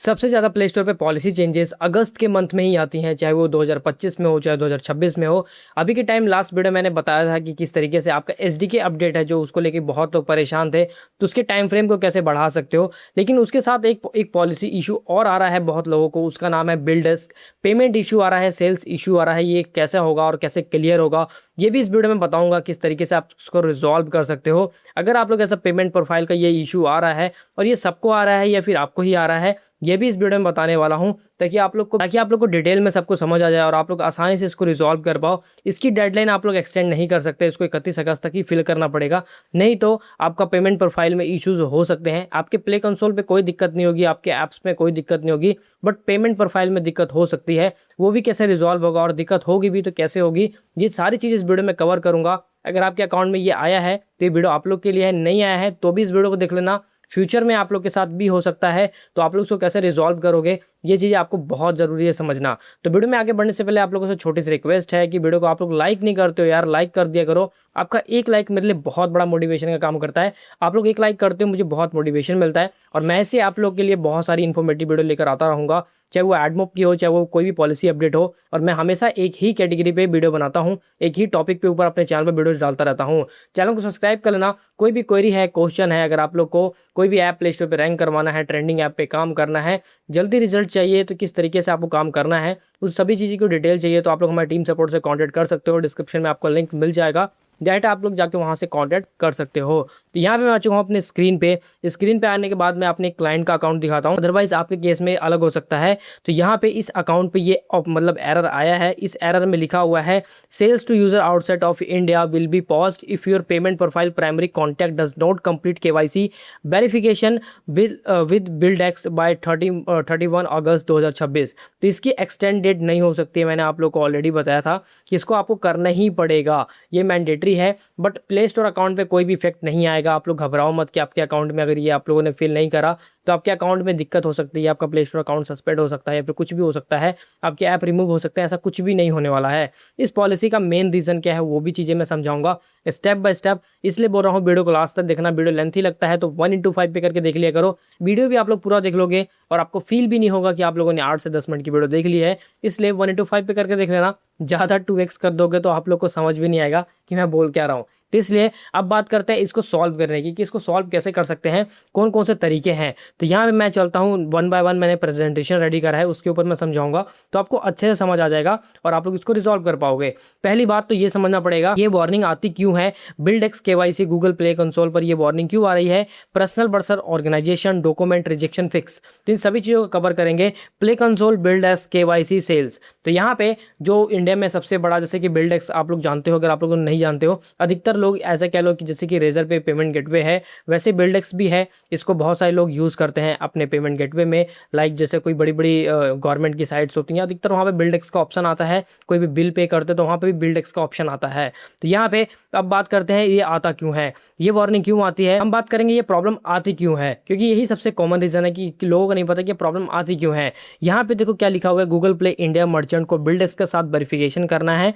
सबसे ज़्यादा play store पे पॉलिसी चेंजेस अगस्त के मंथ में ही आती हैं, चाहे वो 2025 में हो चाहे 2026 में हो। अभी के टाइम लास्ट वीडियो मैंने बताया था कि किस तरीके से आपका एसडीके अपडेट है जो उसको लेके बहुत लोग परेशान थे, तो उसके टाइम फ्रेम को कैसे बढ़ा सकते हो। लेकिन उसके साथ एक पॉलिसी इशू और आ रहा है बहुत लोगों को, उसका नाम है बिल डेस्क। पेमेंट इशू आ रहा है, सेल्स इशू आ रहा है, ये कैसे होगा और कैसे क्लियर होगा ये भी इस वीडियो में बताऊंगा किस तरीके से आप उसको रिजॉल्व कर सकते हो। अगर आप लोग ऐसा पेमेंट प्रोफाइल का ये इशू आ रहा है और ये सबको आ रहा है या फिर आपको ही आ रहा है, ये भी इस वीडियो में बताने वाला हूं ताकि आप लोग को डिटेल में सबको समझ आ जाए और आप लोग आसानी से इसको रिजॉल्व कर पाओ। इसकी डेडलाइन आप लोग एक्सटेंड नहीं कर सकते, इसको 31 अगस्त तक ही फिल करना पड़ेगा, नहीं तो आपका पेमेंट प्रोफाइल में इश्यूज हो सकते हैं। आपके प्ले कंसोल पे कोई दिक्कत नहीं होगी, आपके ऐप्स में कोई दिक्कत नहीं होगी, बट पेमेंट प्रोफाइल में दिक्कत हो सकती है। वो भी कैसे रिजॉल्व होगा और दिक्कत होगी भी तो कैसे होगी, ये सारी चीज़ इस वीडियो में कवर करूंगा। अगर आपके अकाउंट में ये आया है तो ये वीडियो आप लोग के लिए है, नहीं आया है तो भी इस वीडियो को देख लेना। फ्यूचर में आप लोग के साथ भी हो सकता है, तो आप लोग उसको कैसे रिजॉल्व करोगे ये चीज़ आपको बहुत ज़रूरी है समझना। तो वीडियो में आगे बढ़ने से पहले आप लोगों से छोटी सी रिक्वेस्ट है कि वीडियो को आप लोग लाइक नहीं करते हो यार, लाइक कर दिया करो। आपका एक लाइक मेरे लिए बहुत बड़ा मोटिवेशन का काम करता है। आप लोग एक लाइक करते हो मुझे बहुत मोटिवेशन मिलता है और मैं ऐसे आप लोग के लिए बहुत सारी इन्फॉर्मेटिव वीडियो लेकर आता रहूँगा, चाहे वो एडमोब की हो चाहे वो कोई भी पॉलिसी अपडेट हो। और मैं हमेशा एक ही कैटेगरी पे वीडियो बनाता हूँ, एक ही टॉपिक पे ऊपर अपने चैनल पे वीडियोस डालता रहता हूँ। चैनल को सब्सक्राइब कर लेना। कोई भी क्वेरी है, क्वेश्चन है, अगर आप लोग को कोई भी ऐप प्ले स्टोर पे रैंक करवाना है, ट्रेंडिंग ऐप पे काम करना है, जल्दी रिजल्ट चाहिए तो किस तरीके से आपको काम करना है, उस सभी चीज़ की डिटेल चाहिए तो आप लोग हमारे टीम सपोर्ट से कॉन्टैक्ट कर सकते हो। डिस्क्रिप्शन में आपको लिंक मिल जाएगा, डायरेक्ट आप लोग जाके वहाँ से कॉन्टैक्ट कर सकते हो। तो यहाँ पे मैं आ चुका हूँ अपने स्क्रीन पे। स्क्रीन पे आने के बाद मैं अपने क्लाइंट का अकाउंट दिखाता हूँ, अदरवाइज आपके केस में अलग हो सकता है। तो यहाँ पे इस अकाउंट पे ये मतलब एरर आया है। इस एरर में लिखा हुआ है sales to user outside of India will be paused if your payment profile primary contact does not complete KYC verification with Buildex by 31 August 2026। तो इसकी एक्सटेंड डेट नहीं हो सकती है, मैंने आप लोग को ऑलरेडी बताया था कि इसको आपको करना ही पड़ेगा, ये मैंडेटरी है। बट प्ले स्टोर अकाउंट पे कोई भी इफेक्ट नहीं आएगा, आप लोग घबराओ मत कि आपके अकाउंट में अगर ये आप लोगों ने फिल नहीं करा तो आपके अकाउंट में दिक्कत हो सकती है, आपका प्ले स्टोर अकाउंट सस्पेंड हो सकता है या फिर कुछ भी हो सकता है, आपके ऐप रिमूव हो सकते हैं। ऐसा कुछ भी नहीं होने वाला है। इस पॉलिसी का मेन रीज़न क्या है वो भी चीज़ें मैं समझाऊंगा स्टेप बाय स्टेप, इसलिए बोल रहा हूँ वीडियो को लास्ट तक देखना। वीडियो लेंथी लगता है तो 1:5 पे करके देख लिया करो। वीडियो भी आप लोग पूरा देख लोगे और आपको फील भी नहीं होगा कि आप लोगों ने 8 से 10 मिनट की वीडियो देख ली है, इसलिए 1:5 पे करके देख लेना। ज़्यादा 2x कर दोगे तो आप लोग को समझ भी नहीं आएगा कि मैं बोल क्या रहा हूँ। तो इसलिए अब बात करते हैं इसको सॉल्व करने की कि इसको सॉल्व कैसे कर सकते हैं, कौन कौन से तरीके हैं। तो यहाँ पे मैं चलता हूँ 1 बाय 1, मैंने प्रेजेंटेशन रेडी करा है, उसके ऊपर मैं समझाऊंगा तो आपको अच्छे से समझ आ जाएगा और आप लोग इसको रिजॉल्व कर पाओगे। पहली बात तो ये समझना पड़ेगा ये वार्निंग आती क्यों है। बिल्डेक्स केवाईसी गूगल प्ले कंसोल पर ये वार्निंग क्यों आ रही है, personal versus organization document rejection fix, तो इन सभी चीज़ों को कवर करेंगे। प्ले कंसोल बिल्डेक्स केवाईसी सेल्स, तो यहाँ पे जो इंडिया में सबसे बड़ा जैसे कि बिल्डेक्स आप लोग जानते हो, अगर आप लोग नहीं जानते हो अधिकतर लोग ऐसे कह लो कि जैसे कि रेजर पे पेमेंट गेटवे है वैसे बिल्डेक्स भी है। इसको बहुत सारे लोग यूज़ करते हैं अपने पेमेंट गेटवे में, लाइक जैसे कोई बड़ी बड़ी गवर्नमेंट की साइट्स होती हैं अधिकतर वहाँ पे बिल्डेक्स का ऑप्शन आता है। कोई भी बिल पे करते तो वहाँ पे भी बिल्डेक्स का ऑप्शन आता है। तो यहाँ पे अब बात करते हैं ये आता क्यों है, ये वार्निंग क्यों आती है। हम बात करेंगे ये प्रॉब्लम आती क्यों है, क्योंकि यही सबसे कॉमन रीज़न है कि लोगों को नहीं पता कि प्रॉब्लम आती क्यों है। यहाँ पे देखो क्या लिखा हुआ है, गूगल प्ले इंडिया मर्चेंट को बिल्डेक्स के साथ वेरिफिकेशन करना है।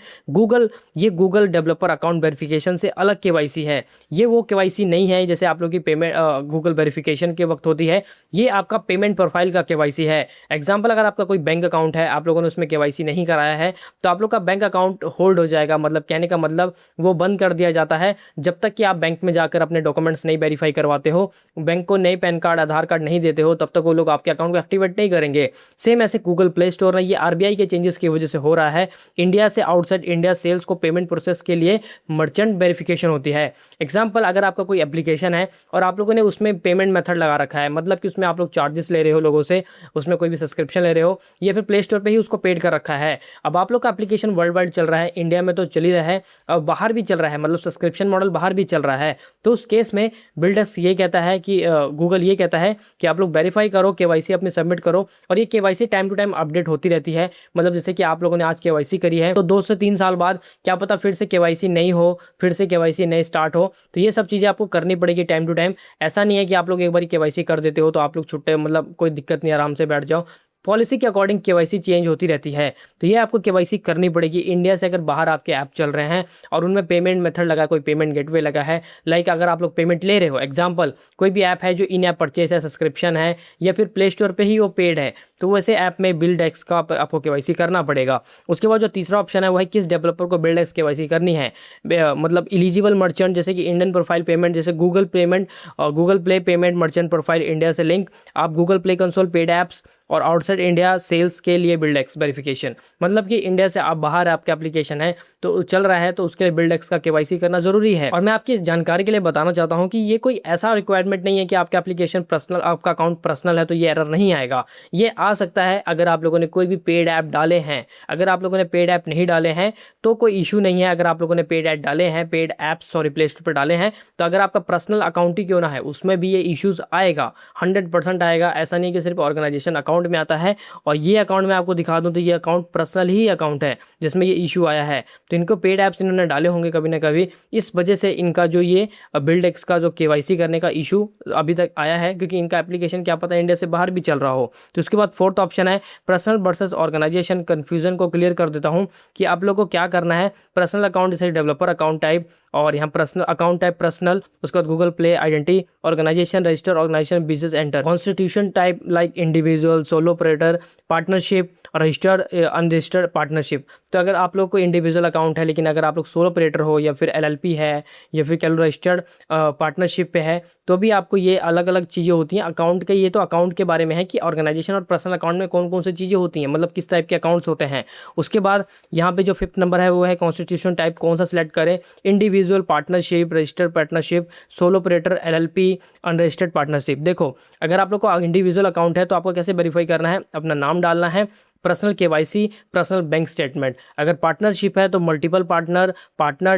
ये गूगल डेवलपर अकाउंट वेरिफिकेशन से अलग केवाईसी है। ये वो केवाईसी नहीं है जैसे आप लोग की पेमेंट गूगल वेरिफिकेशन के वक्त होती है, ये आपका पेमेंट प्रोफाइल का केवाईसी है। एग्जांपल अगर आपका कोई बैंक अकाउंट है, आप लोगों ने उसमें केवाईसी नहीं कराया है तो आप लोग का बैंक अकाउंट होल्ड हो जाएगा। मतलब कहने का मतलब वो बंद कर दिया जाता है जब तक कि आप बैंक में जाकर अपने डॉक्यूमेंट्स नहीं वेरीफाई करवाते हो, बैंक को नई पैन कार्ड आधार कार्ड नहीं देते हो, तब तक वो लोग आपके अकाउंट को एक्टिवेट नहीं करेंगे। सेम ऐसे गूगल प्ले स्टोर में ये आरबीआई के चेंजेस की वजह से हो रहा है। इंडिया से आउटसाइड इंडिया सेल्स को पेमेंट प्रोसेस के लिए मर्चेंट वेरिफिकेशन होती है। एग्जाम्पल अगर आपका कोई एप्लीकेशन है और आप लोगों ने उसमें पेमेंट मेथड लगा रखा है, मतलब कि उसमें आप लोग चार्जेस ले रहे हो लोगों से, उसमें कोई भी सब्सक्रिप्शन ले रहे हो या फिर प्ले स्टोर पे ही उसको पेड कर रखा है। अब आप लोग का एप्लीकेशन वर्ल्ड वाइड चल रहा है, इंडिया में तो चल ही रहा है और बाहर भी चल रहा है, मतलब सब्सक्रिप्शन मॉडल बाहर भी चल रहा है। तो उस केस में बिल्डेक्स ये कहता है कि गूगल ये कहता है कि आप लोग वेरीफाई करो, केवाईसी अपने सबमिट करो। और ये KYC time to time update होती रहती है। मतलब जैसे कि आप लोगों ने आज केवाईसी करी है तो 2 से 3 साल बाद क्या पता फिर से केवाईसी नहीं हो, फिर से केवाईसी नहीं स्टार्ट हो। तो ये सब चीज़ें आपको करनी पड़ेगी टाइम टू टाइम। ऐसा नहीं है कि आप लोग एक बार केवाईसी कर देते हो तो आप लोग छुट्टे, मतलब कोई दिक्कत नहीं, आराम से बैठ जाओ। पॉलिसी के अकॉर्डिंग केवाईसी चेंज होती रहती है। तो ये आपको केवाईसी करनी पड़ेगी। इंडिया से अगर बाहर आपके ऐप चल रहे हैं और उनमें पेमेंट मेथड लगा, कोई पेमेंट गेटवे लगा है, लाइक अगर आप लोग पेमेंट ले रहे हो, एग्जांपल कोई भी ऐप है जो इन ऐप परचेस है, सब्सक्रिप्शन है, या फिर प्ले स्टोर पे ही वो पेड है, तो वैसे ऐप में बिल्ड एक्स का आपको केवाईसी करना पड़ेगा। उसके बाद जो तीसरा ऑप्शन है वो है किस डेवलपर को बिल्ड एक्स केवाईसी करनी है। मतलब इलिजिबल मर्चेंट, जैसे कि इंडियन प्रोफाइल पेमेंट, जैसे गूगल पेमेंट और Google play payment merchant profile India से लिंक, आप Google Play console paid apps और आउटसाइड इंडिया सेल्स के लिए बिल्ड एक्स वेरिफिकेशन। मतलब कि इंडिया से आप बाहर आपका एप्लीकेशन है तो चल रहा है, तो उसके लिए बिल्ड एक्स का केवाईसी करना जरूरी है। और मैं आपकी जानकारी के लिए बताना चाहता हूं कि ये कोई ऐसा रिक्वायरमेंट नहीं है कि आपका एप्लीकेशन पर्सनल, आपका अकाउंट पर्सनल है तो ये एरर नहीं आएगा। ये आ सकता है अगर आप लोगों ने कोई भी पेड ऐप डाले हैं। अगर आप लोगों ने पेड ऐप नहीं डाले हैं तो कोई इशू नहीं है। अगर आप लोगों ने पेड ऐप डाले हैं, paid apps sorry play store पर डाले हैं, तो अगर आपका पर्सनल अकाउंट ही क्यों ना है उसमें भी ये इश्यूज आएगा, 100% आएगा। ऐसा नहीं कि सिर्फ ऑर्गेनाइजेशन अकाउंट में आता है। और ये अकाउंट मैं आपको दिखा दूं तो ये अकाउंट पर्सनल ही अकाउंट है जिसमें ये इशू आया है। तो इनको पेड ऐप्स इन्होंने डाले होंगे कभी ना कभी, इस वजह से इनका जो ये बिल्ड एक्स का जो केवाईसी करने का इशू अभी तक आया है, क्योंकि इनका एप्लीकेशन क्या पता इंडिया से बाहर भी चल रहा हो। तो उसके बाद फोर्थ ऑप्शन है पर्सनल वर्सेस ऑर्गेनाइजेशन। कन्फ्यूजन को क्लियर कर देता हूँ कि आप लोग को क्या करना है। पर्सनल अकाउंट जैसे डेवलपर अकाउंट टाइप, और यहाँ पर्सनल अकाउंट टाइप पर्सनल, उसके बाद Google Play identity, organization register, organization business enter, constitution type like individual, solo operator, partnership, registered unregistered partnership. तो अगर आप लोग को इंडिविजुअल अकाउंट है, लेकिन अगर आप लोग सोलो ऑपरेटर हो या फिर एलएलपी है या फिर कह लो रजिस्टर्ड पार्टनरशिप पे है, तो भी आपको ये अलग अलग चीज़ें होती हैं अकाउंट के। ये तो अकाउंट के बारे में है कि ऑर्गेनाइजेशन और पर्सनल अकाउंट में कौन कौन सी चीज़ें होती हैं, मतलब किस टाइप के अकाउंट्स होते हैं। उसके बाद यहाँ पे जो फिफ्थ नंबर है वो है कॉन्स्टिट्यूशन टाइप कौन सा सिलेक्ट करें। Individual, partnership, registered partnership, solo operator, LLP, unregistered partnership. देखो अगर आप लोग को इंडिविजुअल अकाउंट है तो आपको कैसे वेरीफाई करना है, अपना नाम डालना है, personal KYC, personal bank statement. अगर पार्टनरशिप है तो multiple partner, partner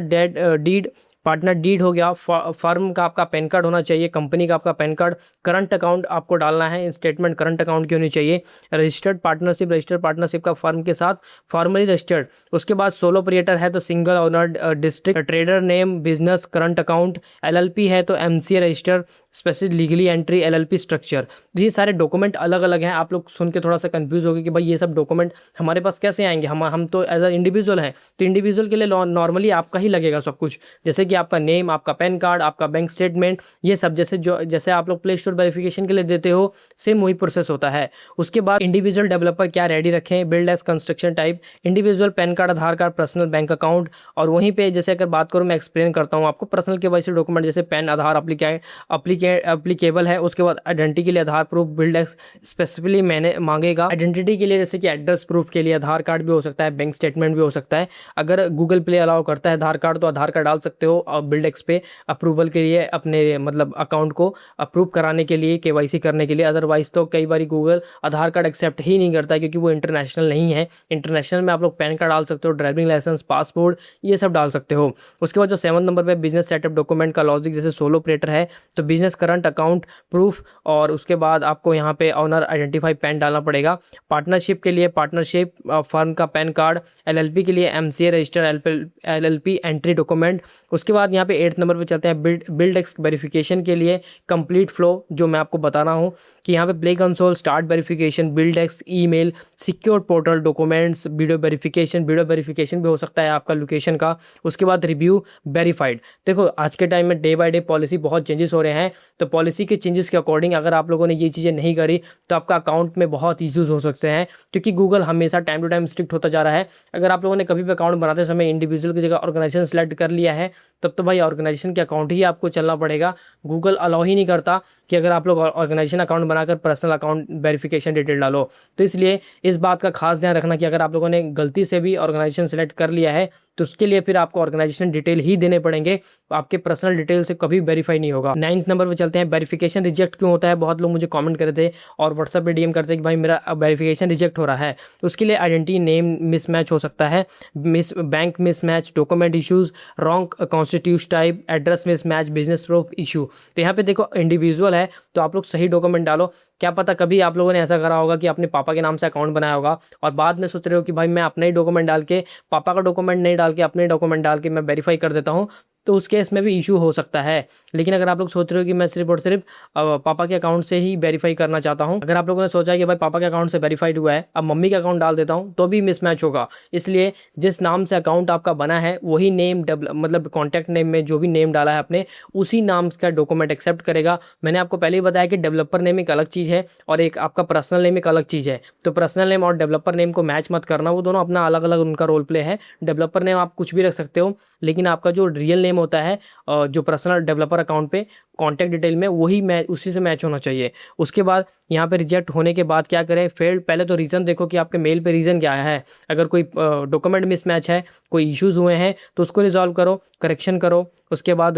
deed, partner deed हो गया, फर्म का आपका पैन कार्ड होना चाहिए, कंपनी का आपका पैन कार्ड, करंट अकाउंट आपको डालना है, स्टेटमेंट करंट अकाउंट की होनी चाहिए, रजिस्टर्ड पार्टनरशिप, रजिस्टर्ड पार्टनरशिप का फर्म के साथ फॉर्मली रजिस्टर्ड। उसके बाद सोलो ऑपरेटर है तो single owner district, trader name, business, current account, LLP है तो MCA register, specific legally entry, LLP structure. तो ये सारे डॉक्यूमेंट अलग अलग हैं। आप लोग सुन के थोड़ा सा कंफ्यूज हो गए कि भाई ये सब डॉक्यूमेंट हमारे पास कैसे आएंगे, हम तो एज अ इंडिविजुअल हैं। तो इंडिविजुअल के लिए नॉर्मली आपका ही लगेगा सब कुछ, जैसे कि आपका नेम, आपका पैन कार्ड, आपका बैंक स्टेटमेंट, ये सब जैसे आप लोग प्ले स्टोर वेरिफिकेशन के लिए देते हो सेम वही प्रोसेस होता है। उसके बाद इंडिविजुअल डेवलपर क्या रेडी रखें, build as construction type, individual PAN card, Aadhaar card, personal bank account. और वहीं पे जैसे अगर बात करूँ मैं एक्सप्लेन करता हूँ आपको, पर्सनल केवाईसी डॉक्यूमेंट जैसे पैन, आधार एप्लीकेबल है। उसके बाद आइडेंटिटी के लिए आधार प्रूफ, बिल्ड एक्स स्पेसिफिकली मैंने मांगेगा। आइडेंटिटी के लिए जैसे कि एड्रेस प्रूफ के लिए आधार कार्ड भी हो सकता है, बैंक स्टेटमेंट भी हो सकता है। अगर गूगल प्ले अलाउ करता है आधार कार्ड तो आधार कार्ड डाल सकते हो, और बिल्ड एक्स पे अप्रूवल के लिए अपने मतलब अकाउंट को अप्रूव कराने के लिए, केवाईसी करने के लिए। अदरवाइज तो कई बार गूगल आधार कार्ड एक्सेप्ट ही नहीं करता है क्योंकि वो इंटरनेशनल नहीं है। इंटरनेशनल में आप लोग पैन कार्ड डाल सकते हो, ड्राइविंग लाइसेंस, पासपोर्ट, ये सब डाल सकते हो। उसके बाद जो 7 नंबर पे बिजनेस सेटअप डॉक्यूमेंट का लॉजिक, जैसे सोलो ऑपरेटर है तो बिजनेस करंट अकाउंट प्रूफ, और उसके बाद आपको यहाँ पे ऑनर आइडेंटिफाई पैन डालना पड़ेगा। पार्टनरशिप के लिए पार्टनरशिप फर्म का पैन कार्ड, एलएलपी के लिए MCA register, LLP entry document. उसके बाद यहाँ पे 8 नंबर पे चलते हैं बिल्ड एक्स वेरिफिकेशन के लिए कंप्लीट फ्लो, जो मैं आपको बता रहा हूँ कि यहाँ पे play console, start verification, build x, email, secure portal, documents, video verification भी हो सकता है आपका लोकेशन का। उसके बाद रिव्यू वेरीफाइड। देखो आज के टाइम में डे बाय डे पॉलिसी बहुत चेंजेस हो रहे हैं, तो पॉलिसी के चेंजेस के अकॉर्डिंग अगर आप लोगों ने ये चीज़ें नहीं करी तो आपका अकाउंट में बहुत इश्यूज हो सकते हैं, क्योंकि गूगल हमेशा टाइम टू टाइम स्ट्रिक्ट होता जा रहा है। अगर आप लोगों ने कभी भी अकाउंट बनाते समय इंडिविजुअल की जगह ऑर्गेनाइजेशन सेलेक्ट कर लिया है तब तो भाई ऑर्गेनाइजेशन के अकाउंट ही आपको चलना पड़ेगा। गूगल अलाउ ही नहीं करता कि अगर आप लोग ऑर्गेनाइजेशन अकाउंट बनाकर पर्सनल अकाउंट वेरिफिकेशन डिटेल डालो। तो इसलिए इस बात का खास ध्यान रखना कि अगर आप लोगों ने गलती से भी ऑर्गेनाइजेशन सेलेक्ट कर लिया है तो उसके लिए फिर आपको ऑर्गेनाइजेशन डिटेल ही देने पड़ेंगे, आपके पर्सनल डिटेल से कभी वेरीफाई नहीं होगा। 9th नंबर पे चलते हैं, वेरिफिकेशन रिजेक्ट क्यों होता है। बहुत लोग मुझे कमेंट करे थे और व्हाट्सएप पे डीएम करते हैं कि भाई मेरा वेरिफिकेशन रिजेक्ट हो रहा है। तो उसके लिए आइडेंटिटी नेम मिसमैच हो सकता है, bank mismatch, document issues, wrong constitution type, address mismatch, business proof issue. तो यहाँ पे देखो इंडिविजुअल है तो आप लोग सही डॉक्यूमेंट डालो। क्या पता कभी आप लोगों ने ऐसा करा होगा कि अपने पापा के नाम से अकाउंट बनाया होगा और बाद में सोच रहे हो कि भाई मैं अपना ही डॉक्यूमेंट डाल के, पापा का डॉक्यूमेंट नहीं डाल के अपने डॉक्यूमेंट डाल के मैं वेरीफाई कर देता हूँ, तो उस केस में भी इशू हो सकता है। लेकिन अगर आप लोग सोच रहे हो कि मैं सिर्फ और सिर्फ पापा के अकाउंट से ही वेरीफाई करना चाहता हूँ, अगर आप लोगों ने सोचा है कि भाई पापा के अकाउंट से वेरीफाइड हुआ है, अब मम्मी का अकाउंट डाल देता हूँ, तो भी मिसमैच होगा। इसलिए जिस नाम से अकाउंट आपका बना है वही नेम मतलब कॉन्टैक्ट नेम में जो भी नेम डाला है आपने, उसी नाम का डॉक्यूमेंट एक्सेप्ट करेगा। मैंने आपको पहले ही बताया कि डेवलपर नेम एक अलग चीज़ है और एक आपका पर्सनल नेम एक अलग चीज़ है। तो पर्सनल नेम और डेवलपर नेम को मैच मत करना, वो दोनों अपना अलग अलग उनका रोल प्ले है। डेवलपर नेम आप कुछ भी रख सकते हो, लेकिन आपका जो रियल नेम होता है जो पर्सनल डेवलपर अकाउंट पे कॉन्टैक्ट डिटेल में, वही मैच उसी से मैच होना चाहिए। उसके बाद यहाँ पे रिजेक्ट होने के बाद क्या करें, फेल्ड, पहले तो रीज़न देखो कि आपके मेल पे रीज़न क्या है। अगर कोई डॉक्यूमेंट मिसमैच है, कोई इश्यूज़ हुए हैं, तो उसको रिजॉल्व करो, करेक्शन करो, उसके बाद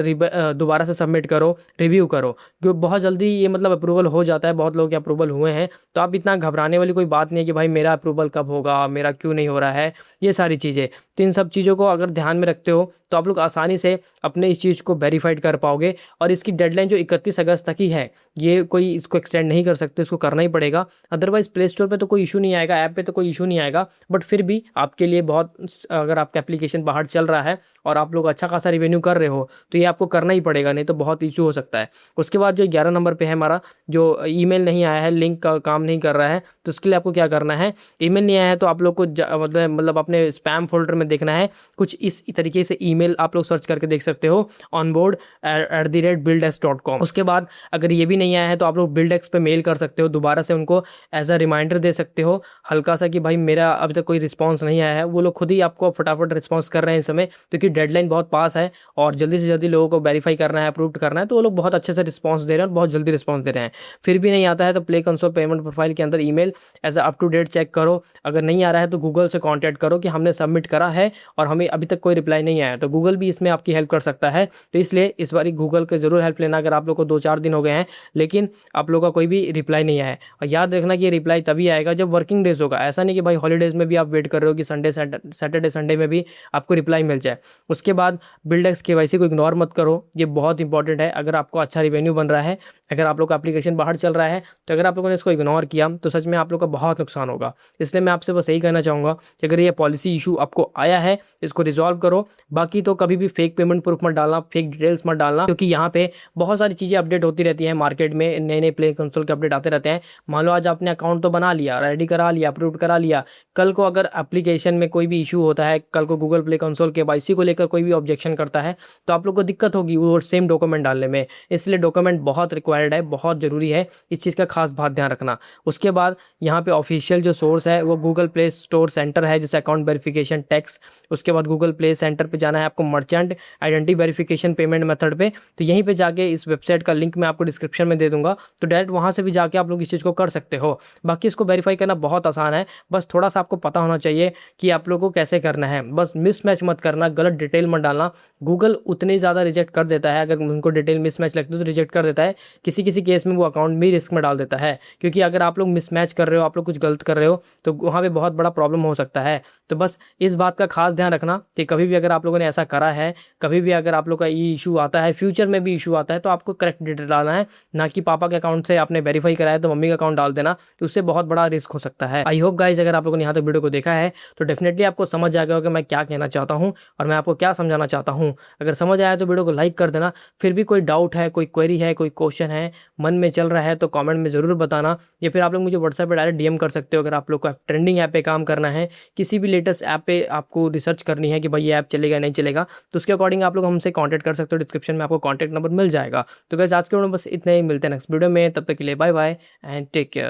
दोबारा से सबमिट करो, रिव्यू करो, क्योंकि बहुत जल्दी ये मतलब अप्रूवल हो जाता है। बहुत लोग के अप्रूवल हुए हैं, तो आप इतना घबराने वाली कोई बात नहीं है कि भाई मेरा अप्रूवल कब होगा, मेरा क्यों नहीं हो रहा है, ये सारी चीज़ें। तो इन सब चीज़ों को अगर ध्यान में रखते हो तो आप लोग आसानी से अपने इस चीज़ को वेरीफाइड कर पाओगे। और इसकी डेडलाइन जो 31 अगस्त तक ही है, ये कोई इसको एक्सटेंड नहीं कर सकते, इसको करना ही पड़ेगा। अदरवाइज़ प्ले स्टोर पे तो कोई इशू नहीं आएगा, ऐप पे तो कोई इशू नहीं आएगा, बट फिर भी आपके लिए बहुत, अगर आपका एप्लीकेशन बाहर चल रहा है और आप लोग अच्छा खासा रिवेन्यू कर रहे हो, तो ये आपको करना ही पड़ेगा, नहीं तो बहुत इशू हो सकता है। उसके बाद जो 11 नंबर पे है हमारा, जो ईमेल नहीं आया है, लिंक का काम नहीं कर रहा है, तो उसके लिए आपको क्या करना है, ईमेल नहीं आया है तो आप लोग को मतलब अपने स्पैम फोल्डर में देखना है। कुछ इस तरीके से ईमेल आप लोग सर्च करके देख सकते हो, onboard@buildex.com। उसके बाद अगर ये भी नहीं आया है तो आप लोग बिल्डेक्स पे मेल कर सकते हो, दोबारा से उनको एज अ रिमाइंडर दे सकते हो हल्का सा कि भाई मेरा अभी तक कोई रिस्पांस नहीं आया है। वो लोग खुद ही आपको फटाफट रिस्पांस कर रहे हैं इस समय, क्योंकि डेडलाइन बहुत पास है और जल्दी से जल्दी लोगों को वेरीफाई करना है, अप्रूव करना है, तो वो लोग बहुत अच्छे से रिस्पांस दे रहे हैं और बहुत जल्दी रिस्पांस दे रहे हैं। फिर भी नहीं आता है तो प्ले कंसोल पेमेंट प्रोफाइल के अंदर email as a up to date check करो। अगर नहीं आ रहा है तो गूगल से कॉन्टैक्ट करो कि हमने सबमिट करा है और हमें अभी तक कोई रिप्लाई नहीं आया, तो गूगल भी इसमें आपकी हेल्प कर सकता है। तो इसलिए इस बार गूगल के जरूर हेल्प लेना, अगर आप लोग को 2-4 दिन हो गए हैं लेकिन आप लोग का कोई भी रिप्लाई नहीं आया है। और याद रखना कि ये रिप्लाई तभी आएगा जब वर्किंग डेज होगा, ऐसा नहीं कि भाई हॉलीडेज में भी आप वेट कर रहे हो कि सैटरडे संडे में भी आपको रिप्लाई मिल जाए। उसके बाद बिल्डेक्स केवाईसी को इग्नोर मत करो, ये बहुत इंपॉर्टेंट है। अगर आपको अच्छा रिवेन्यू बन रहा है, अगर आप लोग का एप्लीकेशन बाहर चल रहा है, तो अगर आप लोगों ने इसको इग्नोर किया तो सच में आप लोग का बहुत नुकसान होगा। इसलिए मैं आपसे बस यही कहना चाहूँगा कि अगर ये पॉलिसी इशू आपको आया है, इसको रिजॉल्व करो। बाकी तो कभी भी फेक पेमेंट प्रूफ मत डालना, फेक डिटेल्स मत डालना, क्योंकि यहाँ पे बहुत सारी चीज़ें अपडेट होती रहती हैं मार्केट में, नए नए प्ले कंसोल के अपडेट आते रहते हैं। मान लो आज आपने अकाउंट तो बना लिया, रेडी करा लिया, अप्रूव करा लिया, कल को अगर एप्लीकेशन में कोई भी इशू होता है, कल को गूगल प्ले कंसोल केवाईसी को लेकर कोई भी ऑब्जेक्शन करता है, तो आप लोग को दिक्कत होगी वो सेम डॉक्यूमेंट डालने में। इसलिए डॉक्यूमेंट बहुत रिक्वायर्ड है, बहुत ज़रूरी है, इस चीज़ का खास बात ध्यान रखना। उसके बाद यहाँ पे ऑफिशियल जो सोर्स है वो गूगल प्ले स्टोर सेंटर है, जैसे अकाउंट वेरिफिकेशन टैक्स। उसके बाद गूगल प्ले सेंटर पे जाना है आपको, merchant identity verification payment method पे। तो यहीं पे जाके इस वेबसाइट का लिंक मैं आपको डिस्क्रिप्शन में दे दूंगा, तो डायरेक्ट वहाँ से भी जाके आप लोग इस चीज़ को कर सकते हो। बाकी इसको वेरीफाई करना बहुत आसान है, बस थोड़ा सा आपको पता होना चाहिए कि आप लोगों को कैसे करना है। बस मिसमैच मत करना, गलत डिटेल मत डालना। गूगल उतनी ज़्यादा रिजेक्ट कर देता है, अगर उनको डिटेल मिसमैच लगती है तो रिजेक्ट कर देता है। किसी किसी केस में वो अकाउंट भी रिस्क में डाल देता है, क्योंकि अगर आप लोग मिसमैच कर रहे हो, आप लोग कुछ गलत कर रहे हो, तो वहाँ पे बहुत बड़ा प्रॉब्लम हो सकता है। तो बस इस बात का खास ध्यान रखना कि कभी भी अगर आप लोगों ने ऐसा करा है, कभी भी अगर आप लोग का ये इशू आता है, फ्यूचर में भी इशू आता है, तो आपको करेक्ट डिटेल डालना है, ना कि पापा के अकाउंट से आपने वेरीफाई कराया तो मम्मी का अकाउंट डाल देना, तो उससे बहुत बड़ा रिस्क हो सकता है। आई होप गाइज अगर आप लोगों ने यहाँ तक वीडियो को देखा है तो डेफिनेटली आपको समझ आ गया होगा कि मैं क्या कहना चाहता हूँ और मैं आपको क्या समझाना चाहता हूँ। अगर समझ आया तो वीडियो को लाइक कर देना। फिर भी कोई डाउट है, कोई क्वेरी है, कोई क्वेश्चन है मन में चल रहा है तो कमेंट में ज़रूर बताना, या फिर आप लोग मुझे व्हाट्सएप पे डायरेक्ट डीएम कर सकते हो। अगर आप लोग को ट्रेंडिंग ऐप पे काम करना है, किसी भी लेटेस्ट ऐप पे आपको रिसर्च करनी है कि भाई ये ऐप चलेगा नहीं चलेगा, तो उसके अकॉर्डिंग आप लोग हमसे कॉन्टैक्ट कर सकते हो। डिस्क्रिप्शन में आपको कॉन्टैक्ट नंबर मिल जाएगा। तो गाइस आज के वीडियो में बस इतना ही, मिलते हैं नेक्स्ट वीडियो में, तब तक के लिए bye bye and take care.